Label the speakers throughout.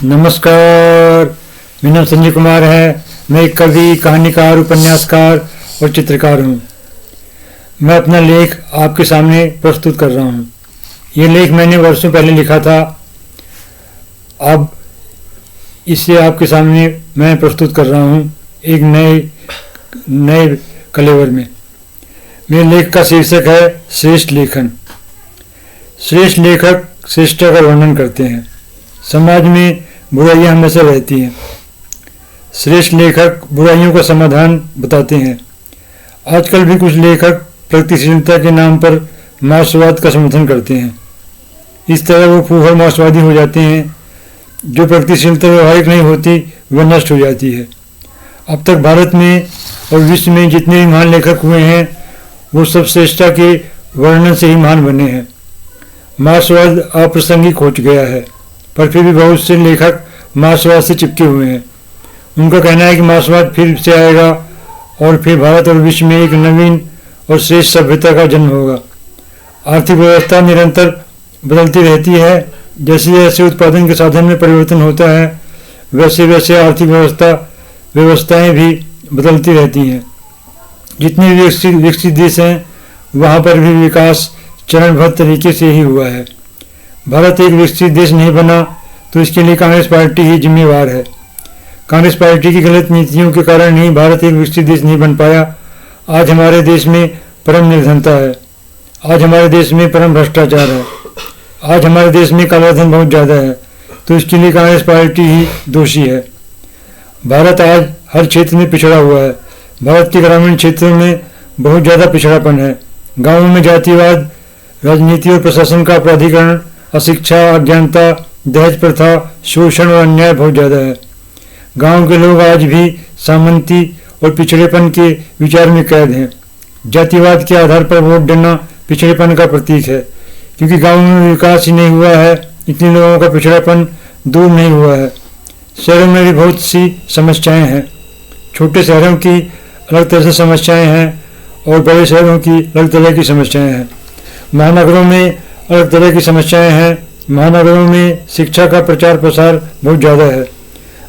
Speaker 1: नमस्कार, मेरा नाम संजय कुमार है। मैं एक कवि, कहानीकार, उपन्यासकार और चित्रकार हूँ। मैं अपना लेख आपके सामने प्रस्तुत कर रहा हूँ। ये लेख मैंने वर्षों पहले लिखा था। अब इसे आपके सामने मैं प्रस्तुत कर रहा हूँ एक नए कलेवर में। मेरे लेख का शीर्षक है श्रेष्ठ लेखन। श्रेष्ठ लेखक श्रेष्ठता का वर्णन करते हैं। समाज में बुराइयां हमेशा रहती हैं। श्रेष्ठ लेखक बुराइयों का समाधान बताते हैं। आजकल भी कुछ लेखक प्रगतिशीलता के नाम पर मार्क्सवाद का समर्थन करते हैं। इस तरह वो फूहड़ मार्क्सवादी हो जाते हैं। जो प्रगतिशीलता व्यवहारिक नहीं होती वह नष्ट हो जाती है। अब तक भारत में और विश्व में जितने भी महान लेखक हुए हैं वो सब श्रेष्ठता के वर्णन से ही महान बने हैं। मार्क्सवाद अप्रासंगिक हो गया है, पर फिर भी बहुत से लेखक मार्क्सवाद से चिपके हुए हैं। उनका कहना है कि मार्क्सवाद फिर से आएगा और फिर भारत और विश्व में एक नवीन और श्रेष्ठ सभ्यता का जन्म होगा। आर्थिक व्यवस्था निरंतर बदलती रहती है। जैसे जैसे उत्पादन के साधन में परिवर्तन होता है वैसे वैसे आर्थिक व्यवस्थाएं भी बदलती रहती हैं। जितने भी विकसित देश हैं वहाँ पर भी विकास चरणबद्ध तरीके से ही हुआ है। भारत एक विकसित देश नहीं बना तो इसके लिए कांग्रेस पार्टी ही जिम्मेवार है। कांग्रेस पार्टी की गलत नीतियों के कारण ही भारत एक विकसित देश नहीं बन पाया। आज हमारे देश में परम निर्धनता है। आज हमारे देश में परम भ्रष्टाचार है। आज हमारे देश में कालाधन बहुत ज़्यादा है, तो इसके लिए कांग्रेस पार्टी ही दोषी है। भारत आज हर क्षेत्र में पिछड़ा हुआ है। भारत के ग्रामीण क्षेत्रों में बहुत ज़्यादा पिछड़ापन है। गाँवों में जातिवाद, राजनीति और प्रशासन का अपराधीकरण, अशिक्षा, अज्ञानता, दहेज प्रथा, शोषण और अन्याय बहुत ज़्यादा है। गांव के लोग आज भी सामंती और पिछड़ेपन के विचार में कैद हैं। जातिवाद के आधार पर वोट देना पिछड़ेपन का प्रतीक है, क्योंकि गांव में विकास ही नहीं हुआ है, इतने लोगों का पिछड़ापन दूर नहीं हुआ है। शहरों में भी बहुत सी समस्याएं हैं। छोटे शहरों की अलग तरह से समस्याएं हैं और बड़े शहरों की अलग तरह की समस्याएं हैं। महानगरों में अलग तरह की समस्याएं हैं। महानगरों में शिक्षा का प्रचार प्रसार बहुत ज़्यादा है।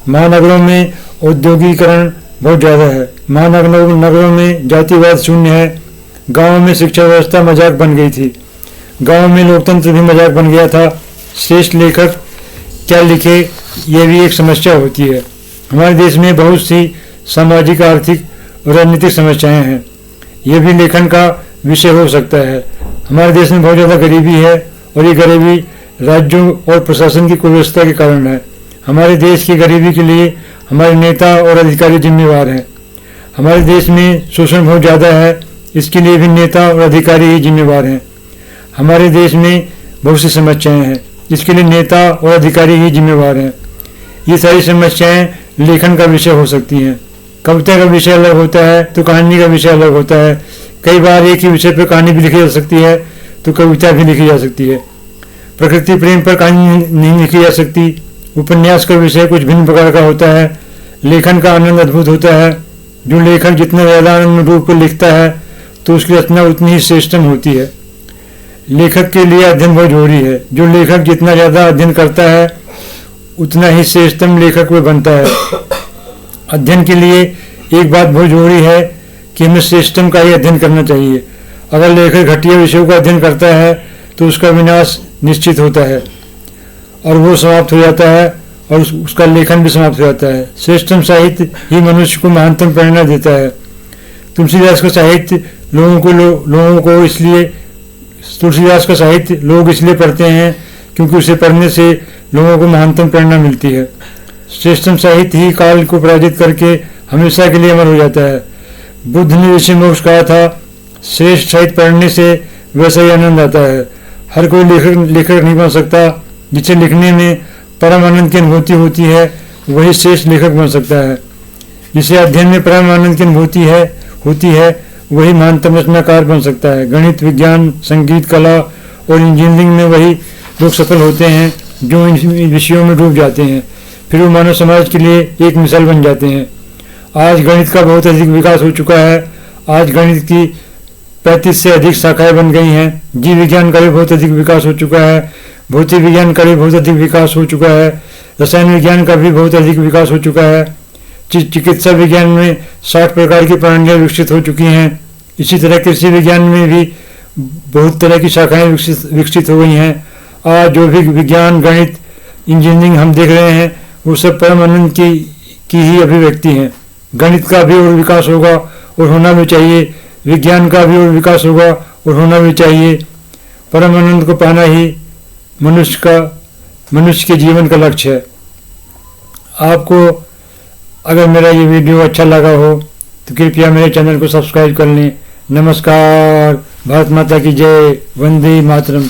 Speaker 1: महानगरों में औद्योगिकरण बहुत ज़्यादा है। महानगरों में जातिवाद शून्य है। गाँव में शिक्षा व्यवस्था मजाक बन गई थी। गाँव में लोकतंत्र भी मजाक बन गया था। श्रेष्ठ लेखक क्या लिखे ये भी एक समस्या होती है। हमारे देश में बहुत सी सामाजिक, आर्थिक और राजनीतिक समस्याएं हैं। ये भी लेखन का विषय हो सकता है। हमारे देश में बहुत ज़्यादा गरीबी है और ये गरीबी राज्यों और प्रशासन की कुव्यवस्था के कारण है। हमारे देश की गरीबी के लिए हमारे नेता और अधिकारी जिम्मेवार हैं। हमारे देश में शोषण बहुत ज़्यादा है, इसके लिए भी नेता और अधिकारी ही जिम्मेवार हैं। हमारे देश में बहुत सी समस्याएं हैं, इसके लिए नेता और अधिकारी ही जिम्मेवार हैं। ये सारी समस्याएं लेखन का विषय हो सकती हैं। कविता का विषय अलग होता है तो कहानी का विषय अलग होता है। कई बार एक ही विषय पर कहानी भी लिखी जा सकती है तो कविता भी लिखी जा सकती है। प्रकृति प्रेम पर कहानी नहीं लिखी जा सकती। उपन्यास का विषय कुछ भिन्न प्रकार का होता है। लेखन का आनंद अद्भुत होता है। जो लेखक जितना ज़्यादा आनंद रूप को लिखता है तो उसकी रचना उतनी ही श्रेष्ठतम होती है। लेखक के लिए अध्ययन बहुत जरूरी है। जो लेखक जितना ज़्यादा अध्ययन करता है उतना ही श्रेष्ठतम लेखक वह बनता है। अध्ययन के लिए एक बात बहुत जरूरी है कि हमें श्रेष्ठतम का ही अध्ययन करना चाहिए। अगर लेखक घटिया विषयों का अध्ययन करता है तो उसका विनाश निश्चित होता है और वो समाप्त हो जाता है और उसका लेखन भी समाप्त हो जाता है। श्रेष्ठतम साहित्य ही मनुष्य को महानतम प्रेरणा देता है। तुलसीदास का साहित्य तुलसीदास का साहित्य लोग इसलिए पढ़ते हैं क्योंकि उसे पढ़ने से लोगों को महानतम प्रेरणा मिलती है। श्रेष्ठतम साहित्य ही काल को पराजित करके हमेशा के लिए अमर हो जाता है। बुद्ध ने ऋषि मोक्ष कहा था, श्रेष्ठ साहित्य पढ़ने से वैसा ही आनंद आता है। हर कोई लेखक नहीं बन सकता। जिसे लिखने में परम आनंद की अनुभूति होती है वही श्रेष्ठ लेखक बन सकता है। जिसे अध्ययन में परम आनंद की अनुभूति होती है वही महानतम रचनाकार बन सकता है। गणित, विज्ञान, संगीत, कला और इंजीनियरिंग में वही लोग सफल होते हैं जो इन विषयों में डूब जाते हैं। फिर वो मानव समाज के लिए एक मिसाल बन जाते हैं। आज गणित का बहुत अधिक विकास हो चुका है। आज गणित की 35 से अधिक शाखाएं बन गई हैं। जीव विज्ञान का भी बहुत अधिक विकास हो चुका है। भौतिक विज्ञान का भी बहुत अधिक विकास हो चुका है। रसायन विज्ञान का भी बहुत अधिक विकास हो चुका है। चिकित्सा विज्ञान में 60 प्रकार की प्रणालियाँ विकसित हो चुकी हैं। इसी तरह कृषि विज्ञान में भी बहुत तरह की शाखाएं विकसित हो गई हैं। आज जो भी विज्ञान, गणित, इंजीनियरिंग हम देख रहे हैं वो सब परम आनंद की ही अभिव्यक्ति हैं। गणित का भी और विकास होगा और होना भी चाहिए, विज्ञान का भी और विकास होगा और होना भी चाहिए। परम आनंद को पाना ही मनुष्य के जीवन का लक्ष्य है। आपको अगर मेरा ये वीडियो अच्छा लगा हो तो कृपया मेरे चैनल को सब्सक्राइब कर लें। नमस्कार। भारत माता की जय। वंदे मातरम।